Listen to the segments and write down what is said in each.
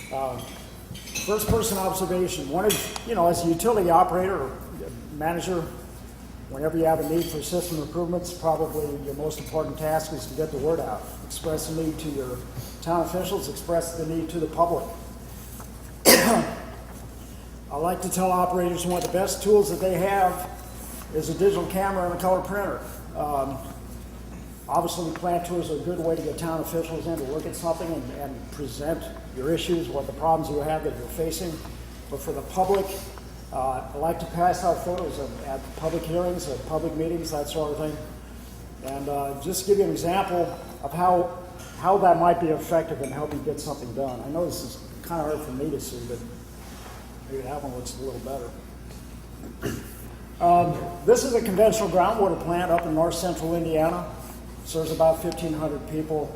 First person observation. One is, as a utility operator or manager, whenever you have a need for system improvements, probably your most important task is to get the word out. Express the need to your town officials, express the need to the public. I like to tell operators one of the best tools that they have is a digital camera and a color printer. Obviously, plant tours are a good way to get town officials in to look at something and present your issues, what the problems you have that you're facing. But for the public, I like to pass out photos at public hearings, at public meetings, that sort of thing. And just to give you an example of how that might be effective in helping get something done. I know this is kind of hard for me to see, but maybe that one looks a little better. This is a conventional groundwater plant up in north central Indiana. Serves about 1,500 people,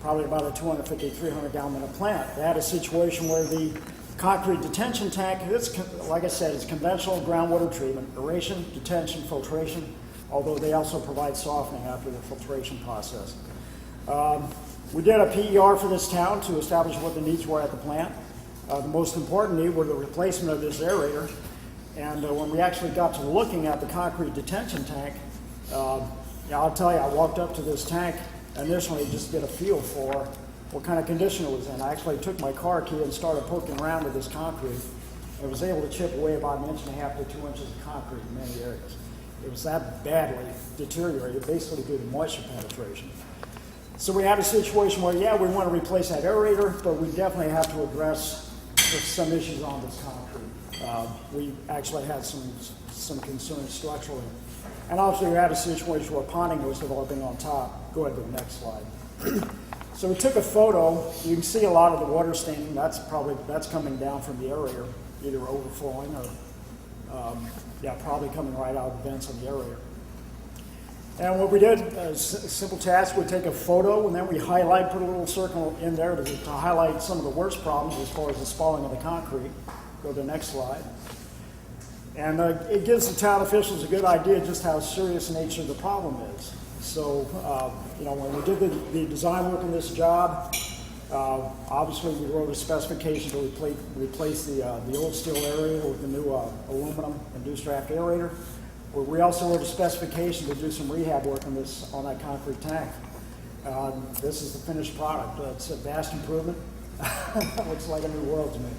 probably about a 250, 300 gallon minute plant. They had a situation where the concrete detention tank, like I said, it's conventional groundwater treatment, aeration, detention, filtration, although they also provide softening after the filtration process. We did a PER for this town to establish what the needs were at the plant. The most important need were the replacement of this aerator. And when we actually got to looking at the concrete detention tank, I'll tell you, I walked up to this tank initially just to get a feel for what kind of condition it was in. I actually took my car key and started poking around with this concrete. I was able to chip away about 1.5 to 2 inches of concrete in many areas. It was that badly deteriorated, basically due to moisture penetration. So we had a situation where, we want to replace that aerator, but we definitely have to address some issues on this concrete. We actually had some concerns structurally. And obviously we had a situation where ponding was developing on top. Go ahead to the next slide. So we took a photo. You can see a lot of the water staining. That's coming down from the aerator, either overflowing or probably coming right out of the vents on the aerator. And what we did, a simple task, we take a photo and then we put a little circle in there to highlight some of the worst problems as far as the spalling of the concrete. Go to the next slide. And it gives the town officials a good idea just how serious the nature of the problem is. So, when we did the design work on this job, obviously we wrote a specification to replace the old steel aerator with the new aluminum induced draft aerator. We also wrote a specification to do some rehab work on that concrete tank. This is the finished product. It's a vast improvement. It looks like a new world to me.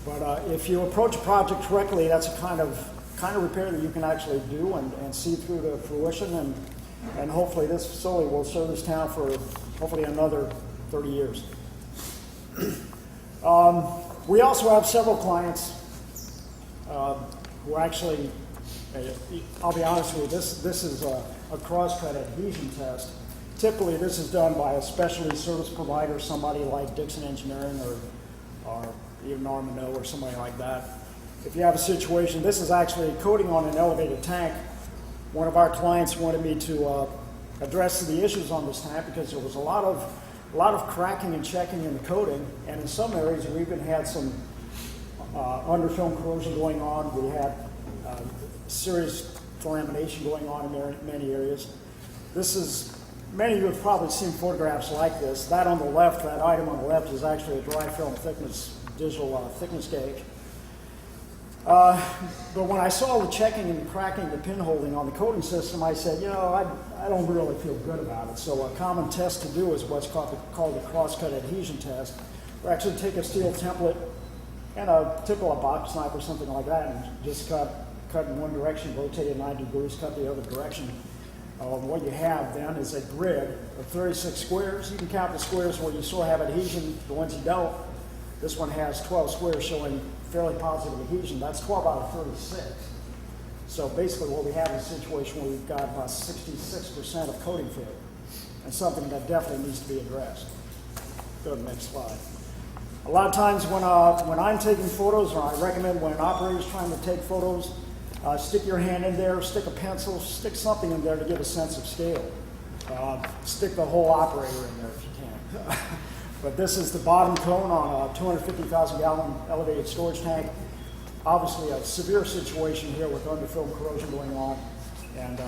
But if you approach a project correctly, that's a kind of repair that you can actually do and see through to fruition, and hopefully this facility will serve this town for hopefully another 30 years. We also have several clients who actually, I'll be honest with you, this is a cross-cut adhesion test. Typically this is done by a specialty service provider, somebody like Dixon Engineering or even Norman or somebody like that. If you have a situation, this is actually a coating on an elevated tank. One of our clients wanted me to address the issues on this tank because there was a lot of cracking and checking in the coating, and in some areas we even had some underfilm corrosion going on. We had serious delamination going on in many areas. Many of you have probably seen photographs like this. That on the left, that item on the left is actually a dry film thickness, digital thickness gauge. But when I saw the checking and cracking, the pin holding on the coating system, I said, I don't really feel good about it. So a common test to do is what's called the cross-cut adhesion test. We actually take a steel template and a typical box knife or something like that and just cut in one direction, rotate it 90 degrees, cut the other direction. What you have then is a grid of 36 squares. You can count the squares where you still have adhesion, the ones you don't. This one has 12 squares showing fairly positive adhesion. That's 12 out of 36. So basically what we have is a situation where we've got about 66% of coating failure, and something that definitely needs to be addressed. Go to the next slide. A lot of times when I'm taking photos, or I recommend when an operator is trying to take photos, stick your hand in there, stick a pencil, stick something in there to give a sense of scale. Stick the whole operator in there if you can. But this is the bottom cone on a 250,000 gallon elevated storage tank. Obviously a severe situation here with underfilm corrosion going on and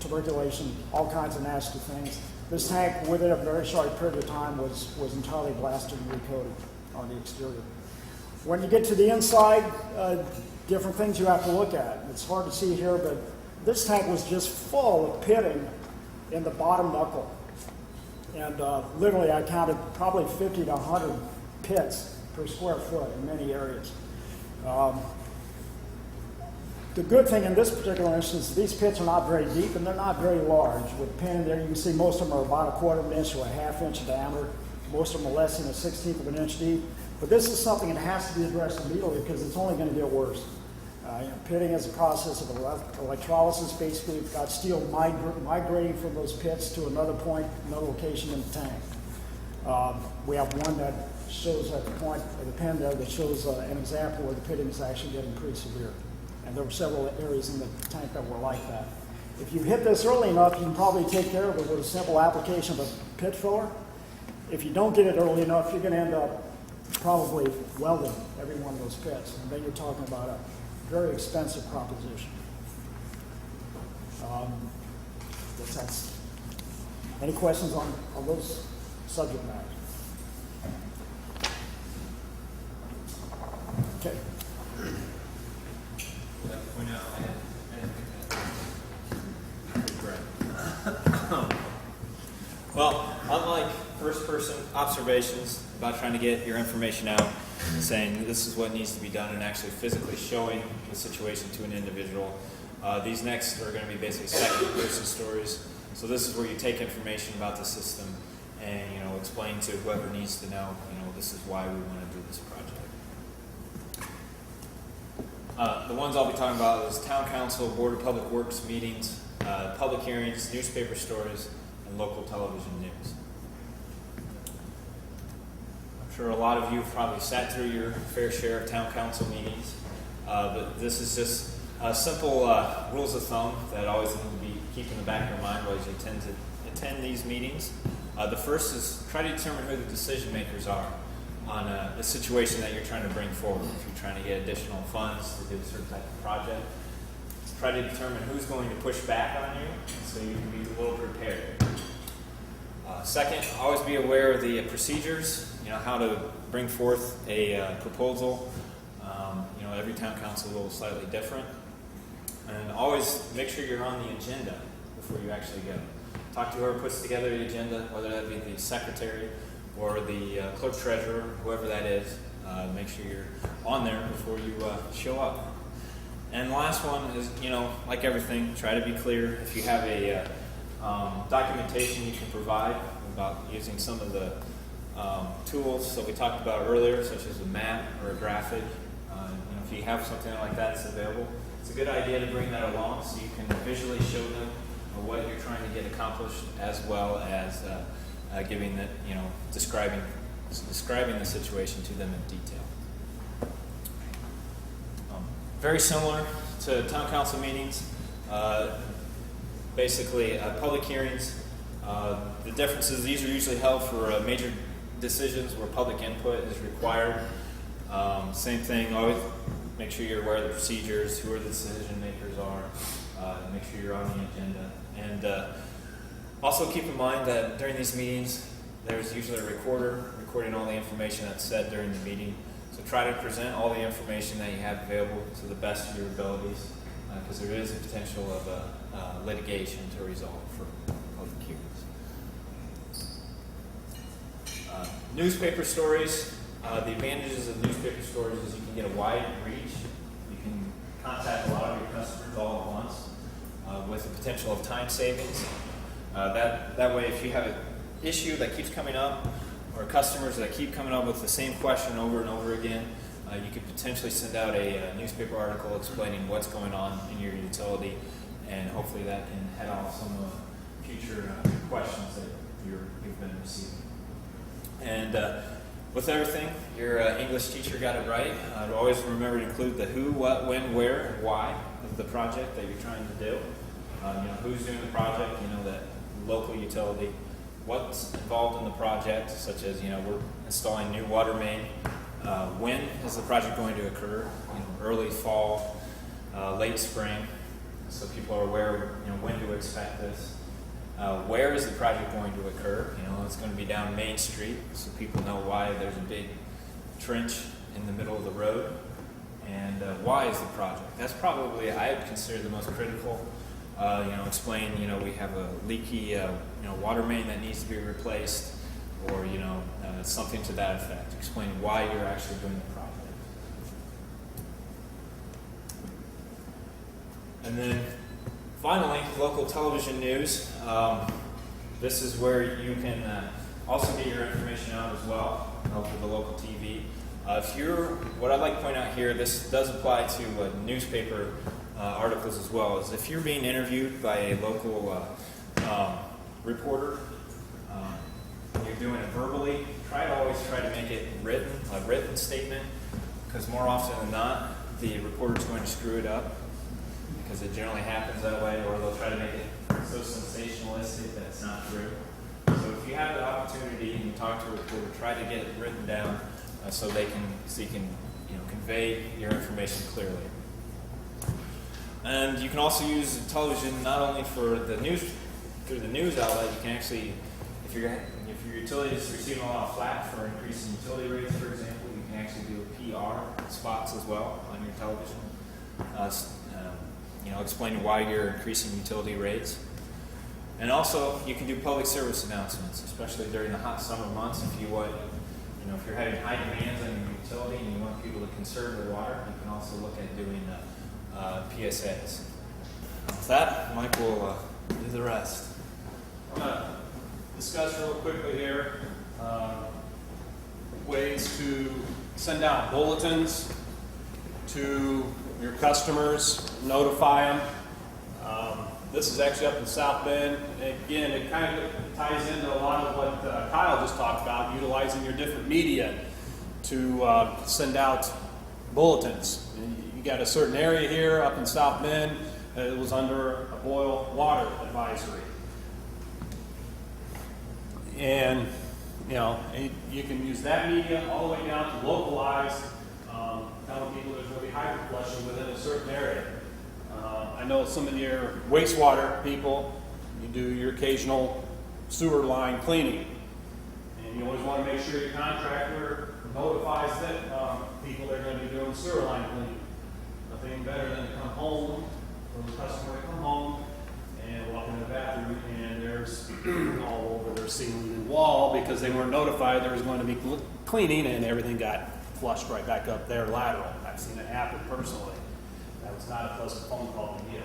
tuberculation, all kinds of nasty things. This tank, within a very short period of time, was entirely blasted and recoated. on the exterior. When you get to the inside, different things you have to look at. It's hard to see here, but this tank was just full of pitting in the bottom knuckle. And literally I counted probably 50 to 100 pits per square foot in many areas. The good thing in this particular instance, these pits are not very deep and they're not very large. With pin in there, you can see most of them are about 1/4 of an inch to a 1/2 inch in diameter. Most of them are less than 1/16 of an inch deep. But this is something that has to be addressed immediately because it's only going to get worse. Pitting is a process of electrolysis. Basically, you've got steel migrating from those pits to another point, another location in the tank. We have one that shows at the point of the pen there that shows an example where the pitting is actually getting pretty severe. And there were several areas in the tank that were like that. If you hit this early enough, you can probably take care of it with a simple application of a pit filler. If you don't get it early enough, you're going to end up probably welding every one of those pits. And then you're talking about a very expensive proposition. That's any questions on those subject matters? Okay. Well, unlike first-person observations about trying to get your information out, saying this is what needs to be done, and actually physically showing the situation to an individual, these next are going to be basically second-person stories. So this is where you take information about the system and explain to whoever needs to know. This is why we want to do this project. The ones I'll be talking about is town council, board of public works meetings, public hearings, newspaper stories, and local television news. I'm sure a lot of you have probably sat through your fair share of town council meetings, but this is just simple rules of thumb that always need to be keep in the back of your mind as you tend to attend these meetings. The first is try to determine who the decision makers are on the situation that you're trying to bring forward. If you're trying to get additional funds to do a certain type of project, try to determine who's going to push back on you so you can be a little prepared. Second, always be aware of the procedures, how to bring forth a proposal. Every town council is a little slightly different. And always make sure you're on the agenda before you actually go. Talk to whoever puts together the agenda, whether that be the secretary or the clerk treasurer, whoever that is. Make sure you're on there before you show up. And the last one is, like everything, try to be clear. If you have a documentation you can provide about using some of the tools that we talked about earlier, such as a map or a graphic, if you have something like that that's available, it's a good idea to bring that along so you can visually show them what you're trying to get accomplished, as well as giving that, describing the situation to them in detail. Very similar to town council meetings, basically public hearings. The difference is these are usually held for major decisions where public input is required. Same thing, always make sure you're aware of the procedures, who are the decision makers are, make sure you're on the agenda. And also keep in mind that during these meetings, there's usually a recorder recording all the information that's said during the meeting. So try to present all the information that you have available to the best of your abilities, because there is a potential of litigation to resolve for public hearings. Newspaper stories. The advantages of newspaper stories is you can get a wide reach. You can contact a lot of your customers all at once with the potential of time savings. That way, if you have an issue that keeps coming up or customers that keep coming up with the same question over and over again, you could potentially send out a newspaper article explaining what's going on in your utility, and hopefully that can head off some of the future questions that you've been receiving. And with everything, your English teacher got it right. Always remember to include the who, what, when, where, and why of the project that you're trying to do. Who's doing the project, that local utility, what's involved in the project, such as, we're installing new water main. When is the project going to occur? Early fall, late spring, so people are aware, when to expect this. Where is the project going to occur? It's going to be down Main Street, so people know why there's a big trench in the middle of the road. And why is the project? That's probably, I would consider, the most critical. Explain, we have a leaky, water main that needs to be replaced, or, something to that effect. Explain why you're actually doing the project. And then, finally, local television news. This is where you can also get your information out as well over the local TV. What I'd like to point out here, this does apply to newspaper articles as well, is if you're being interviewed by a local reporter, you're doing it verbally, always try to make it a written statement, because more often than not, the reporter's going to screw it up, because it generally happens that way, or they'll try to make it so sensationalistic that it's not true. So if you have the opportunity and you talk to a reporter, try to get it written down so you can convey your information clearly. And you can also use television not only for the news, through the news outlet. You can actually, if your utility is receiving a lot of flack for increasing utility rates, for example, you can actually do PR spots as well on your television, explaining why you're increasing utility rates. And also, you can do public service announcements, especially during the hot summer months. If you're having high demands on your utility and you want people to conserve their water, you can also look at doing PSAs. With that, Mike will do the rest. I'm going to discuss real quickly here ways to send out bulletins to your customers, notify them. This is actually up in South Bend. Again, it kind of ties into a lot of what Kyle just talked about, utilizing your different media to send out bulletins. You got a certain area here up in South Bend that was under a boil water advisory. And you can use that media all the way down to localized, telling people there's going to be hyperflushing within a certain area. I know some of your wastewater people, you do your occasional sewer line cleaning. And you always want to make sure your contractor notifies that people that are going to be doing sewer line cleaning. Nothing better than to come home, for the customer to come home and walk in the bathroom and there's all over their ceiling and wall because they weren't notified there was going to be cleaning and everything got flushed right back up there lateral. I've seen it happen personally. That was not a pleasant phone call to get.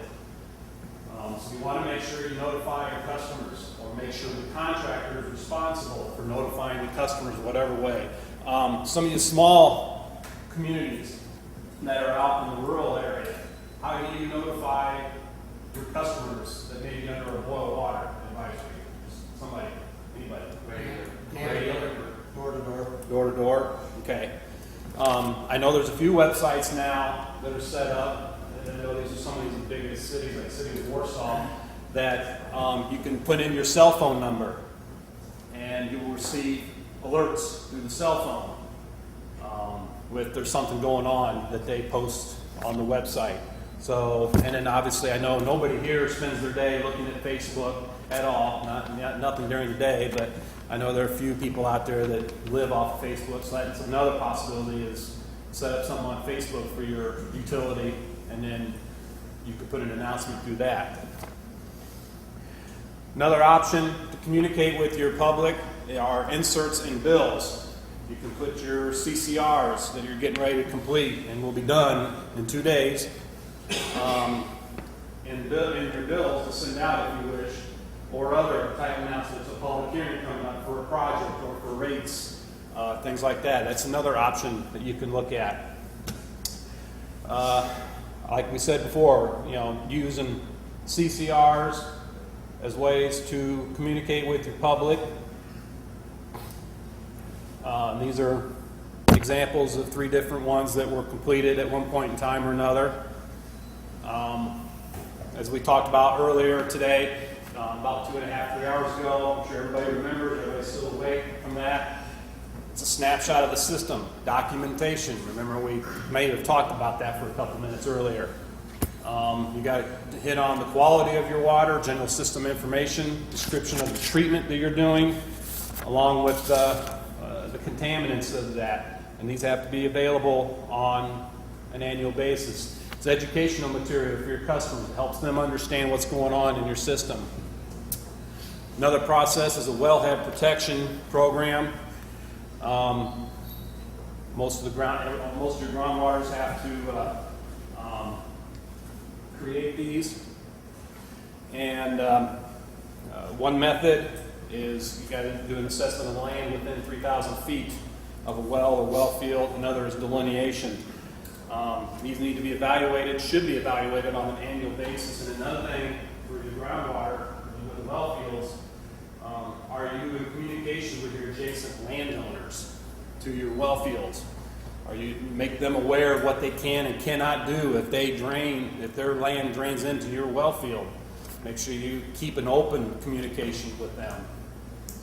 So you want to make sure you notify your customers, or make sure the contractor is responsible for notifying the customers whatever way. Some of you small communities that are out in the rural area, how do you notify your customers that may be under a boil water advisory? Somebody, anybody? Radio? Door to door. Door to door. Okay. I know there's a few websites now that are set up. I know these are some of these biggest cities, like the city of Warsaw, that you can put in your cell phone number, and you will receive alerts through the cell phone if there's something going on that they post on the website. So, and then obviously I know nobody here spends their day looking at Facebook at all, nothing during the day, but I know there are a few people out there that live off of Facebook, so that's another possibility is set up something on Facebook for your utility, and then you could put an announcement through that. Another option to communicate with your public are inserts in bills. You can put your CCRs that you're getting ready to complete and will be done in 2 days in your bills to send out if you wish, or other type announcements, a public hearing coming up for a project or for rates, things like that. That's another option that you can look at. Like we said before, using CCRs as ways to communicate with your public. These are examples of 3 different ones that were completed at one point in time or another. As we talked about earlier today, about 2.5, 3 hours ago, I'm sure everybody remembers, everybody's still awake from that. It's a snapshot of the system, documentation. Remember, we may have talked about that for a couple minutes earlier. You got to hit on the quality of your water, general system information, description of the treatment that you're doing, along with the contaminants of that. and these have to be available on an annual basis. It's educational material for your customers. It helps them understand what's going on in your system. Another process is a wellhead protection program. Most of your groundwaters have to create these. And one method is you got to do an assessment of the land within 3,000 feet of a well or well field. Another is delineation. These need to be evaluated, should be evaluated on an annual basis. And another thing for your groundwater with the well fields, are you in communication with your adjacent landowners to your well fields? Are you make them aware of what they can and cannot do if their land drains into your well field? Make sure you keep an open communication with them.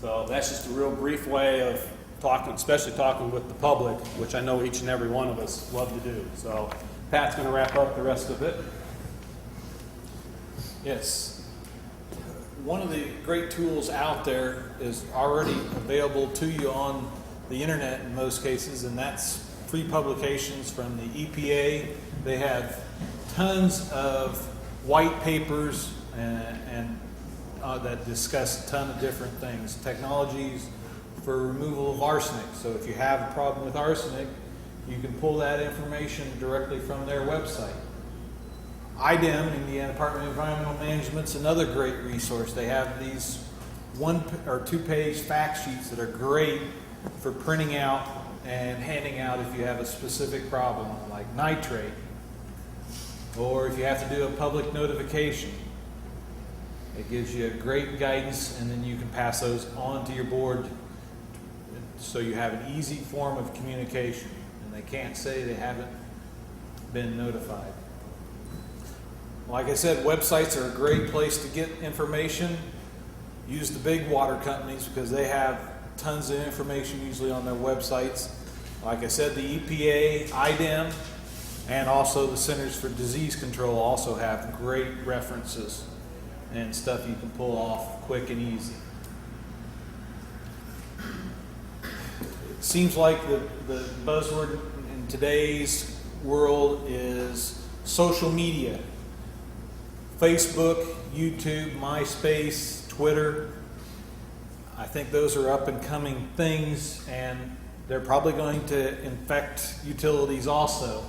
So that's just a real brief way of talking, especially talking with the public, which I know each and every one of us love to do. So Pat's going to wrap up the rest of it. Yes. One of the great tools out there is already available to you on the internet in most cases, and that's free publications from the EPA. They have tons of white papers and that discuss a ton of different things. Technologies for removal of arsenic. So if you have a problem with arsenic, you can pull that information directly from their website. IDEM, Indiana Department of Environmental Management, is another great resource. They have these 1 or 2 page fact sheets that are great for printing out and handing out if you have a specific problem like nitrate, or if you have to do a public notification. It gives you a great guidance, and then you can pass those on to your board so you have an easy form of communication, and they can't say they haven't been notified. Like I said, websites are a great place to get information. Use the big water companies because they have tons of information usually on their websites. Like I said, the EPA, IDEM, and also the Centers for Disease Control also have great references and stuff you can pull off quick and easy. It seems like the buzzword in today's world is social media. Facebook, YouTube, MySpace, Twitter. I think those are up and coming things, and they're probably going to infect utilities also.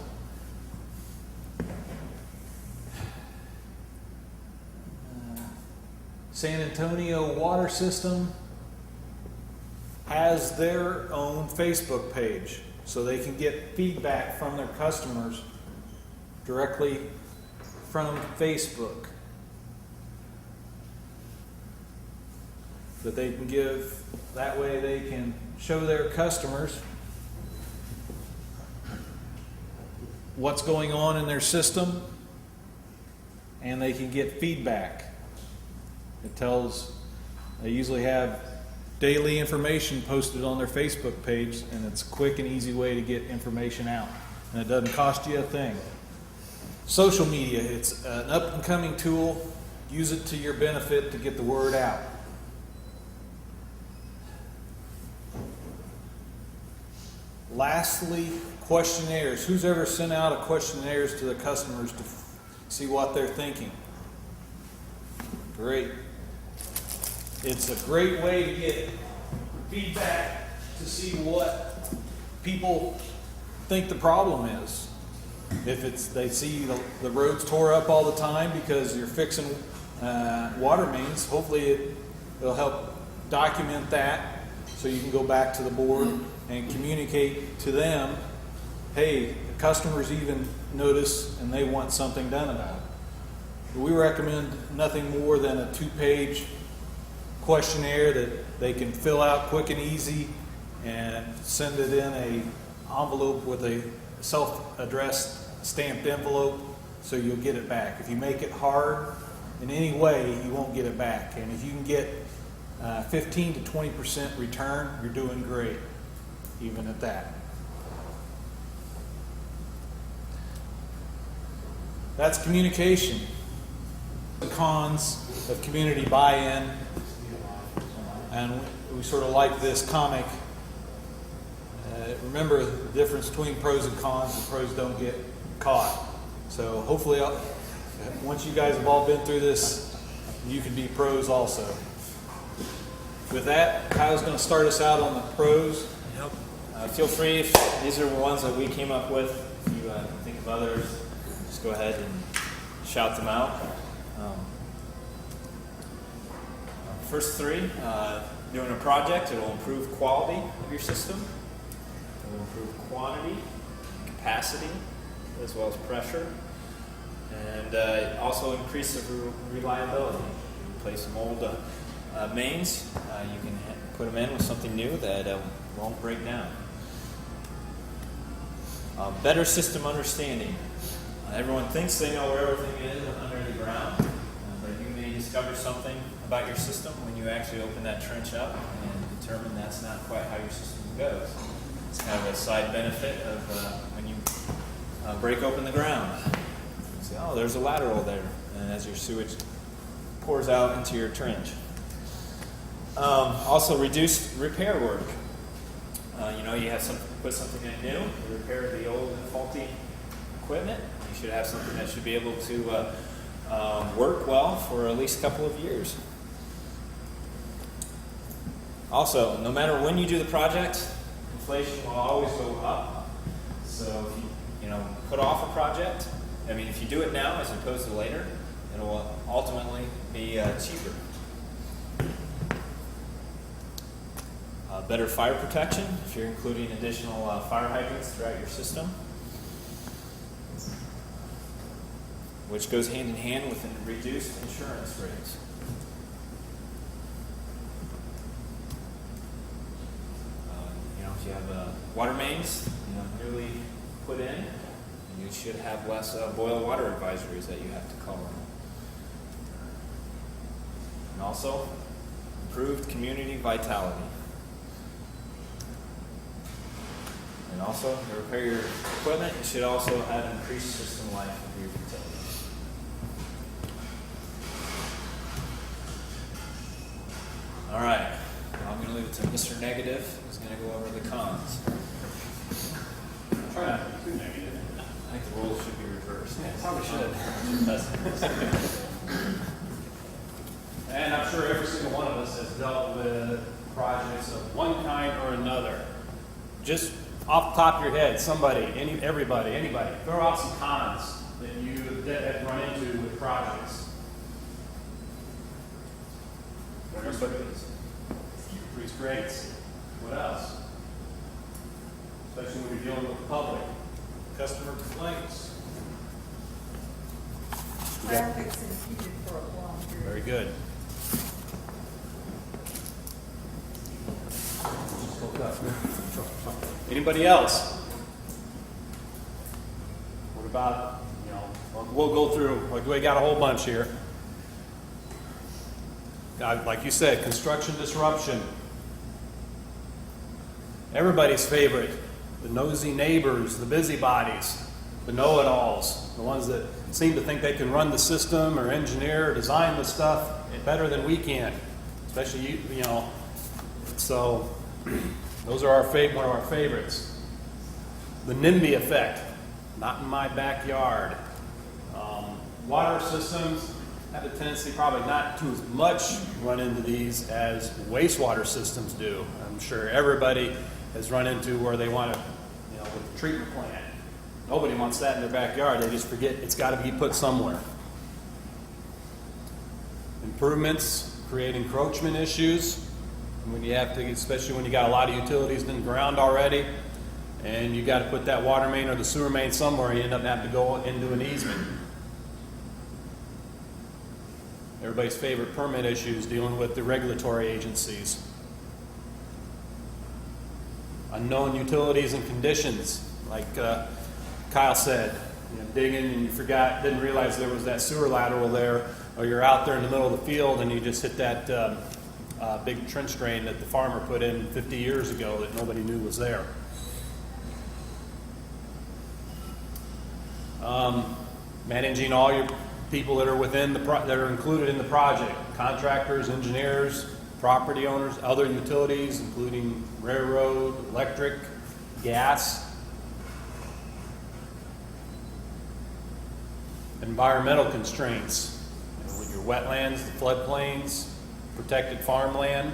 San Antonio Water System has their own Facebook page, so they can get feedback from their customers directly from Facebook that they can give. That way they can show their customers what's going on in their system, and they can get feedback. They usually have daily information posted on their Facebook page, and it's a quick and easy way to get information out, and it doesn't cost you a thing. Social media, it's an up and coming tool. Use it to your benefit to get the word out. Lastly, questionnaires. Who's ever sent out a questionnaires to the customers to see what they're thinking? Great. It's a great way to get feedback to see what people think the problem is. If they see the roads tore up all the time because you're fixing water mains, hopefully it'll help document that so you can go back to the board and communicate to them, hey, the customers even notice and they want something done about it. We recommend nothing more than a 2-page questionnaire that they can fill out quick and easy and send it in a envelope with a self-addressed stamped envelope, so you'll get it back. If you make it hard in any way, you won't get it back. And if you can get 15 to 20% return, you're doing great, even at that. That's communication. The cons of community buy-in, and we sort of like this comic. remember the difference between pros and cons, and pros don't get caught. So hopefully, once you guys have all been through this, you can be pros also. With that, Kyle's going to start us out on the pros. Feel free, if these are the ones that we came up with, if you think of others, just go ahead and shout them out. First three, doing a project, it will improve quality of your system, it will improve quantity, capacity, as well as pressure, and also increase the reliability. You replace some old mains, you can put them in with something new that won't break down. Better system understanding. Everyone thinks they know where everything is under the ground, but you may discover something about your system when you actually open that trench up and determine that's not quite how your system goes. It's kind of a side benefit of when you break open the ground. You say, oh, there's a lateral there, and as your sewage pours out into your trench. Also, reduce repair work. You have put something in new, you repair the old and faulty equipment. You should have something that should be able to work well for at least a couple of years. Also, no matter when you do the project, inflation will always go up. So if you put off a project, if you do it now as opposed to later, it will ultimately be cheaper. Better fire protection if you're including additional fire hydrants throughout your system, which goes hand in hand with reduced insurance rates. If you have water mains newly put in, you should have less boil water advisories that you have to call in. And also, improved community vitality. And also, to repair your equipment, you should also have increased system life of your utilities. All right, now I'm going to leave it to Mr. Negative, who's going to go over the cons. Try not to be too negative. I think the roles should be reversed. Yeah, probably should. And I'm sure every single one of us has dealt with projects of one kind or another. Just off the top of your head, anybody, throw out some cons that you have run into with projects. Increased rates. What else? Especially when you're dealing with the public. Customer complaints. Traffic's impeded for a long period. Very good. Anybody else? What about, we'll go through, we got a whole bunch here. Like you said, construction disruption. Everybody's favorite. The nosy neighbors, the busybodies, the know-it-alls, the ones that seem to think they can run the system or engineer or design the stuff better than we can. Especially, so those are one of our favorites. The NIMBY effect, not in my backyard. Water systems have a tendency probably not to as much run into these as wastewater systems do. I'm sure everybody has run into where they want to, with the treatment plant. Nobody wants that in their backyard. They just forget it's got to be put somewhere. Improvements create encroachment issues. When you have to, especially when you got a lot of utilities in the ground already, and you got to put that water main or the sewer main somewhere, you end up having to go into an easement. Everybody's favorite permit issues dealing with the regulatory agencies. Unknown utilities and conditions, like Kyle said, digging and you didn't realize there was that sewer lateral there, or you're out there in the middle of the field and you just hit that big trench drain that the farmer put in 50 years ago that nobody knew was there. Managing all your people that are within that are included in the project: contractors, engineers, property owners, other utilities, including railroad, electric, gas, environmental constraints, with your wetlands, the floodplains, protected farmland,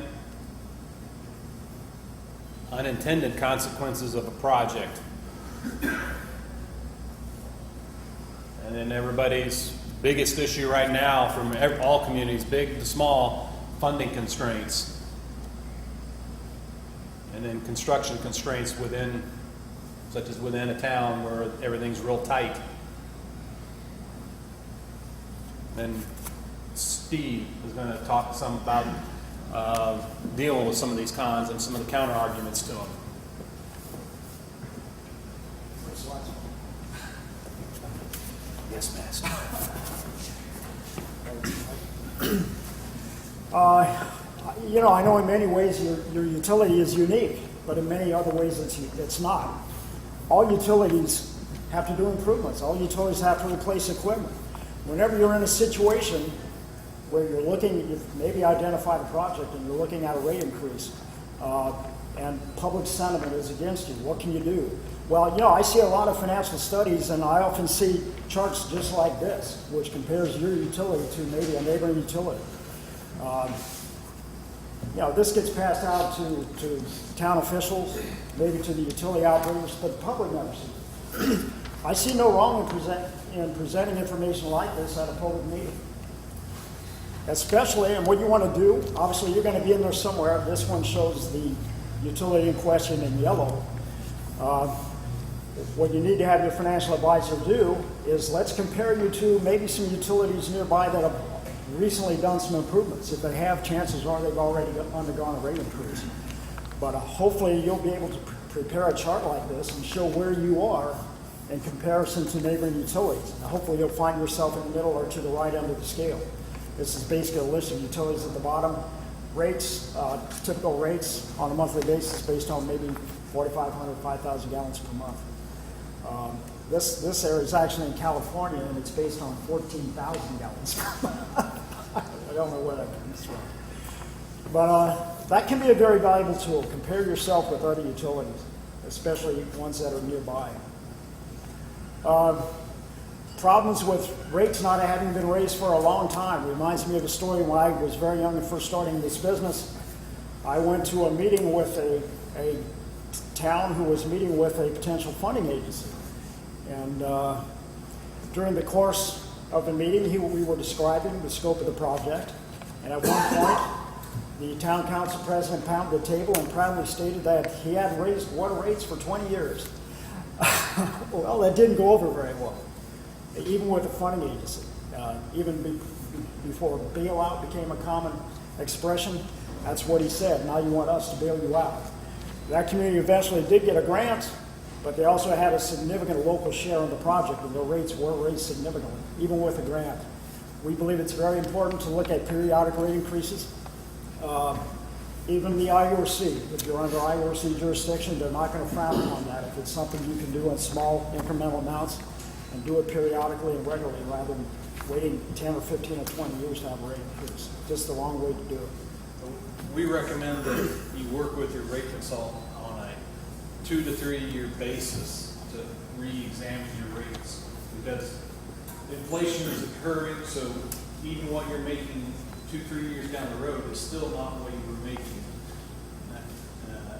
unintended consequences of a project. And then everybody's biggest issue right now from all communities, big to small, funding constraints. And then construction constraints within, such as within a town where everything's real tight. And Steve is going to talk some about dealing with some of these cons and some of the counter arguments to them. Yes, Master. I know in many ways your utility is unique, but in many other ways it's not. All utilities have to do improvements. All utilities have to replace equipment. Whenever you're in a situation where you've maybe identified a project and you're looking at a rate increase, and public sentiment is against you, what can you do? Well, I see a lot of financial studies, and I often see charts just like this, which compares your utility to maybe a neighboring utility. This gets passed out to town officials, maybe to the utility operators, but the public never sees it. I see no wrong in presenting information like this at a public meeting. Especially, and what you want to do, obviously you're going to be in there somewhere. This one shows the utility in question in yellow. What you need to have your financial advisor do is let's compare you to maybe some utilities nearby that have recently done some improvements. If they have, chances are they've already undergone a rate increase. But hopefully you'll be able to prepare a chart like this and show where you are in comparison to neighboring utilities. And hopefully you'll find yourself in the middle or to the right end of the scale. This is basically a list of utilities at the bottom. Rates, typical rates on a monthly basis based on maybe 4,500, 5,000 gallons per month. This area is actually in California, and it's based on 14,000 gallons per month. I don't know where that comes from. But that can be a very valuable tool. Compare yourself with other utilities, especially ones that are nearby. Problems with rates not having been raised for a long time reminds me of a story when I was very young and first starting this business. I went to a meeting with a town who was meeting with a potential funding agency. And during the course of the meeting, we were describing the scope of the project. And at one point, the town council president pounded the table and proudly stated that he had raised water rates for 20 years. Well, that didn't go over very well, even with the funding agency. Even before bailout became a common expression, that's what he said. Now you want us to bail you out. That community eventually did get a grant, but they also had a significant local share in the project, and their rates were raised significantly, even with a grant. We believe it's very important to look at periodic rate increases. Even the IORC, if you're under IORC jurisdiction, they're not going to frown upon that if it's something you can do in small incremental amounts and do it periodically and regularly rather than waiting 10 or 15 or 20 years to have a rate increase. Just the wrong way to do it. We recommend that you work with your rate consultant on a 2 to 3 year basis to re-examine your rates, because inflation is occurring, so even what you're making 2-3 years down the road is still not what you were making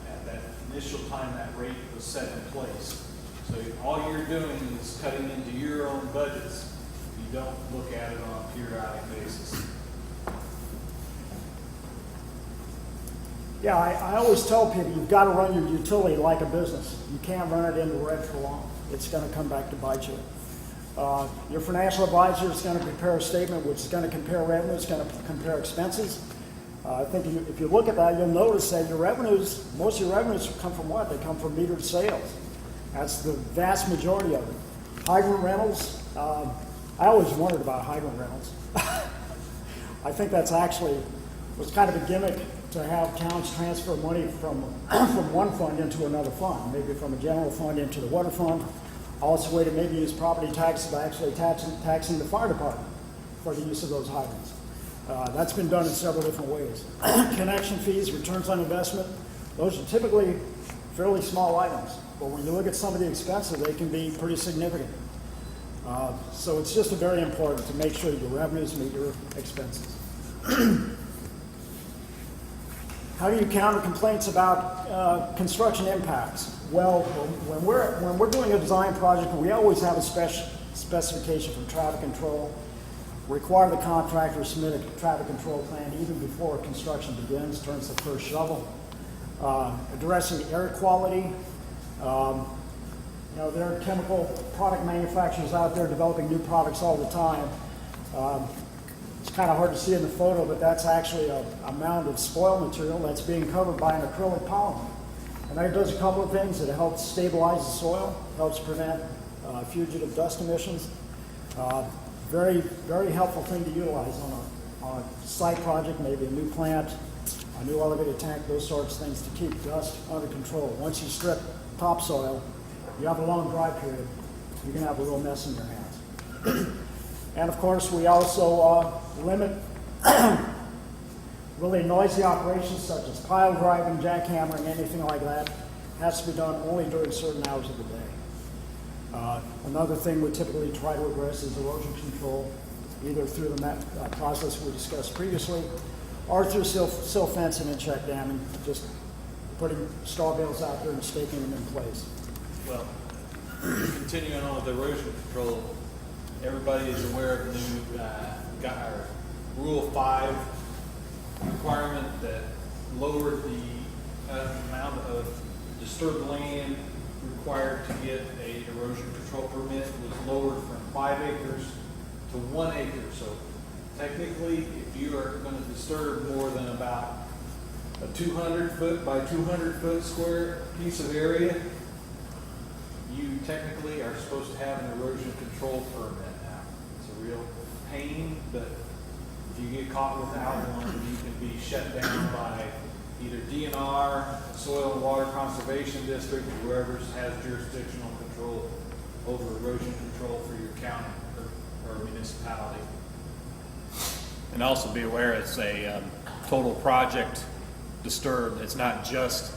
at that initial time that rate was set in place. So all you're doing is cutting into your own budgets. You don't look at it on a periodic basis. Yeah, I always tell people you've got to run your utility like a business. You can't run it into red for long. It's going to come back to bite you. Your financial advisor is going to prepare a statement which is going to compare revenue, it's going to compare expenses. I think if you look at that, you'll notice that your revenues, most of your revenues come from what? They come from metered sales. That's the vast majority of it. Hydrant rentals, I always wondered about hydrant rentals. I think that's actually was kind of a gimmick to have towns transfer money from one fund into another fund, maybe from a general fund into the water fund. Also, a way to maybe use property taxes by actually taxing the fire department for the use of those hydrants. That's been done in several different ways. Connection fees, returns on investment, those are typically fairly small items, but when you look at some of the expenses, they can be pretty significant. So it's just very important to make sure your revenues meet your expenses. How do you counter complaints about construction impacts? Well, when we're doing a design project, we always have a specification from traffic control. Require the contractor to submit a traffic control plan even before construction begins, turns the first shovel. Addressing air quality. There are chemical product manufacturers out there developing new products all the time. It's kind of hard to see in the photo, but that's actually a mound of spoil material that's being covered by an acrylic polymer. And that does a couple of things. It helps stabilize the soil, helps prevent fugitive dust emissions. Very, very helpful thing to utilize on a site project, maybe a new plant, a new elevated tank, those sorts of things to keep dust under control. Once you strip topsoil, you have a long dry period, you can have a real mess in your hands. And of course, we also limit really noisy operations such as pile driving, jackhammering, anything like that. Has to be done only during certain hours of the day. Another thing we typically try to address is erosion control, either through the process we discussed previously, or through sill fencing and check damming, just putting straw bales out there and staking them in place. Well, continuing on with erosion control, everybody is aware of the new our Rule 5 requirement that lowered the amount of disturbed land required to get a erosion control permit was lowered from 5 acres to 1 acre. So technically, if you are going to disturb more than about a 200 foot by 200 foot square piece of area, you technically are supposed to have an erosion control permit now. It's a real pain, but if you get caught without one, you can be shut down by either DNR, Soil and Water Conservation District, or whoever has jurisdictional control over erosion control for your county or municipality. And also be aware it's a total project disturbed. It's not just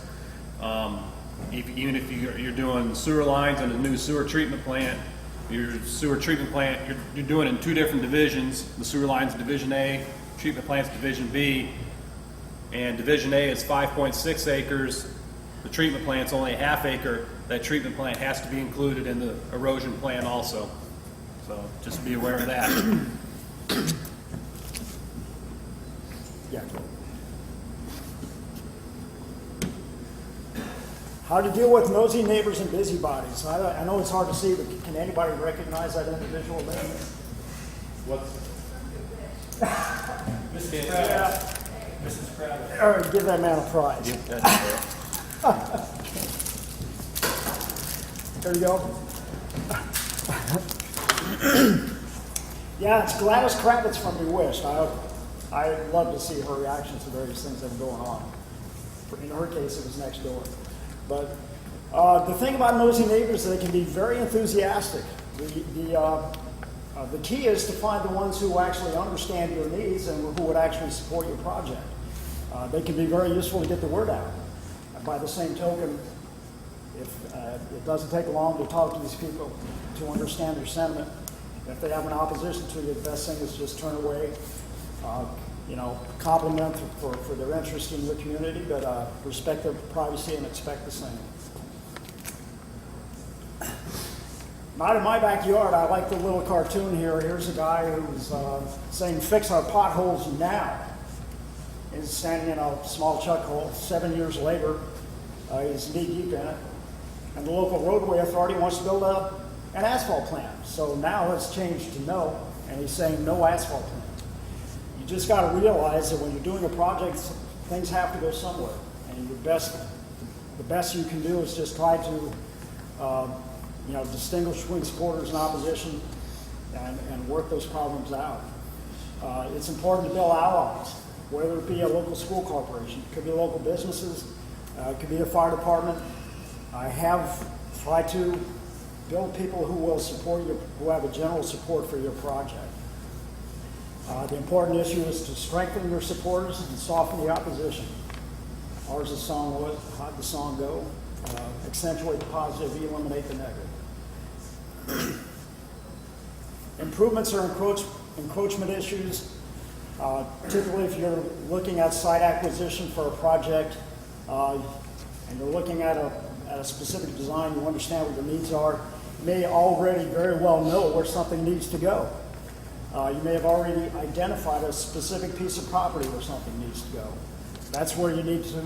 even if you're doing sewer lines and a new sewer treatment plant. Your sewer treatment plant you're doing in 2 different divisions. The sewer line's Division A, treatment plant's Division B, and Division A is 5.6 acres. The treatment plant's only a ½ acre. That treatment plant has to be included in the erosion plan also. So just be aware of that. Yeah. How to deal with nosy neighbors and busybodies. I know it's hard to see, but can anybody recognize that individual name? What's Mrs. Kravitz. All right, give that man a prize. There you go. Yeah, it's Gladys Kravitz from Bewitched. I'd love to see her reaction to various things that are going on. In her case, it was next door. But the thing about nosy neighbors is they can be very enthusiastic. The key is to find the ones who actually understand your needs and who would actually support your project. They can be very useful to get the word out. By the same token, if it doesn't take long to talk to these people to understand their sentiment, if they have an opposition to you, the best thing is just turn away. Compliment for their interest in your community, but respect their privacy and expect the same. Not in my backyard. I like the little cartoon here. Here's a guy who's saying, "Fix our potholes now." He's standing in a small chuck hole. 7 years later, he's knee deep in it. And the local roadway authority wants to build an asphalt plant. So now it's changed to no, and he's saying no asphalt plant. You just got to realize that when you're doing a project, things have to go somewhere. And the best you can do is just try to distinguish between supporters and opposition and work those problems out. It's important to build allies, whether it be a local school corporation, it could be local businesses, it could be a fire department. I have tried to build people who will support you, who have a general support for your project. The important issue is to strengthen your supporters and soften the opposition. Ours is song, how'd the song go? accentuate the positive, eliminate the negative. Improvements or encroachment issues. Typically, if you're looking at site acquisition for a project and you're looking at a specific design, you understand what your needs are, you may already very well know where something needs to go. You may have already identified a specific piece of property where something needs to go. That's where you need to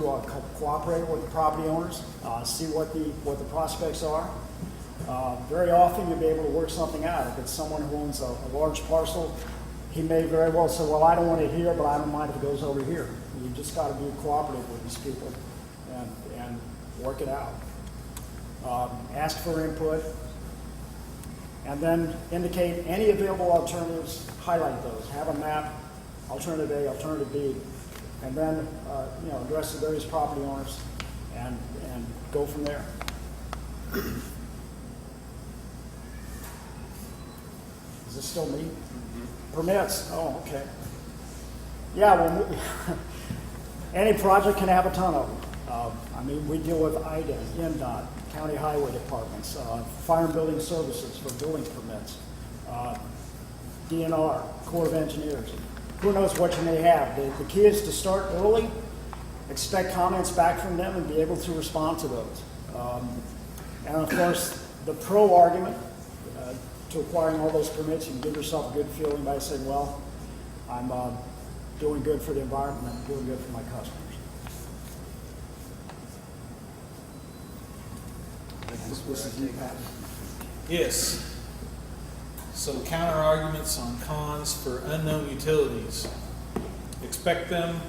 cooperate with the property owners, see what the prospects are. Very often you'll be able to work something out. If it's someone who owns a large parcel, he may very well say, well, I don't want it here, but I don't mind if it goes over here. You just got to be cooperative with these people and work it out. Ask for input, and then indicate any available alternatives, highlight those. Have a map, alternative A, alternative B, and then address the various property owners and go from there. Is this still me? Permits. Oh, okay. Yeah, well, any project can have a ton of them. We deal with IDA, NDOT, county highway departments, fire and building services for building permits, DNR, Corps of Engineers. Who knows what you may have. The key is to start early, expect comments back from them, and be able to respond to those. And of course, the pro argument to acquiring all those permits, you can give yourself a good feeling by saying, well, I'm doing good for the environment, I'm doing good for my customers. This is you, Pat. Yes. So counter arguments on cons for unknown utilities. Expect them.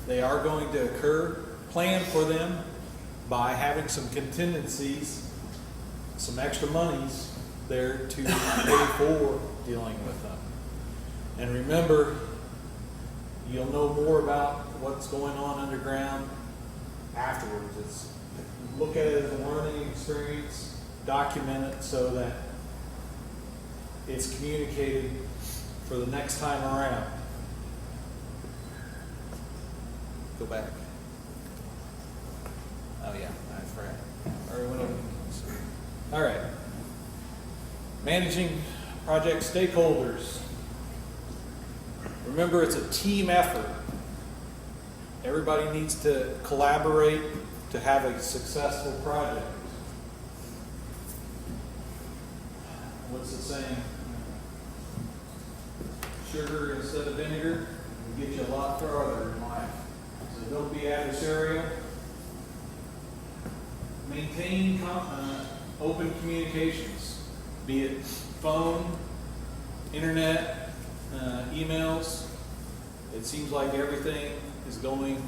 They are going to occur. Plan for them by having some contingencies, some extra monies there to pay for dealing with them. And remember, you'll know more about what's going on underground afterwards. Look at it as a learning experience, document it so that it's communicated for the next time around. Go back. Oh yeah, I forgot. Already went over. All right. Managing project stakeholders. Remember, it's a team effort. Everybody needs to collaborate to have a successful project. What's the saying? Sugar instead of vinegar will get you a lot farther in life. So don't be adversarial. Maintain open communications, be it phone, internet, emails. It seems like everything is going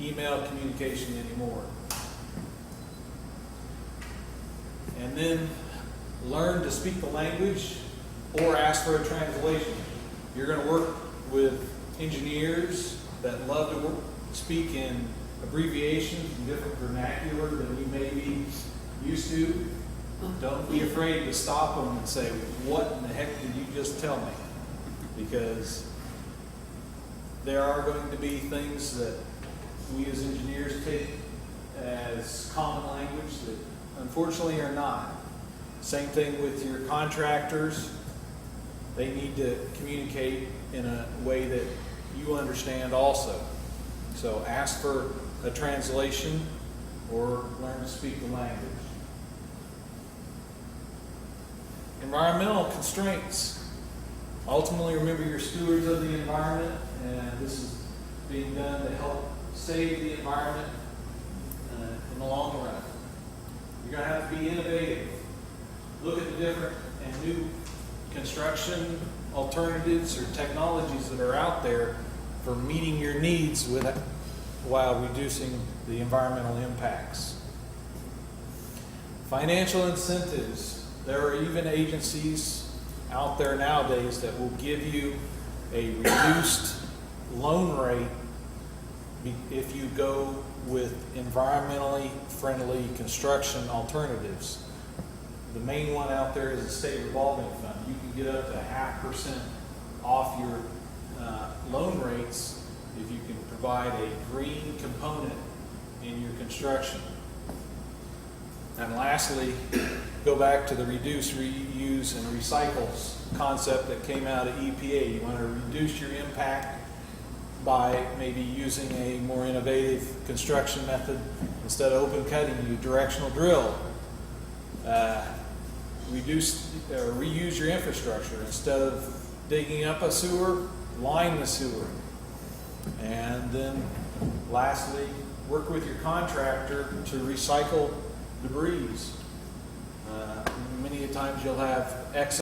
email communication anymore. And then learn to speak the language or ask for a translation. You're going to work with engineers that love to speak in abbreviations and different vernacular than you may be used to. Don't be afraid to stop them and say, what in the heck did you just tell me? Because there are going to be things that we as engineers take as common language that unfortunately are not. Same thing with your contractors. They need to communicate in a way that you understand also. So ask for a translation or learn to speak the language. Environmental constraints. Ultimately, remember you're stewards of the environment, and this is being done to help save the environment in the long run. You're going to have to be innovative. Look at the different and new construction alternatives or technologies that are out there for meeting your needs while reducing the environmental impacts. Financial incentives. There are even agencies out there nowadays that will give you a reduced loan rate if you go with environmentally friendly construction alternatives. The main one out there is the state revolving fund. You can get up to 0.5% off your loan rates if you can provide a green component in your construction. And lastly, go back to the reduce, reuse, and recycle concept that came out of EPA. You want to reduce your impact by maybe using a more innovative construction method. Instead of open cutting, you directional drill. Reuse your infrastructure. Instead of digging up a sewer, line the sewer. And then lastly, work with your contractor to recycle debris. Many times you'll have excess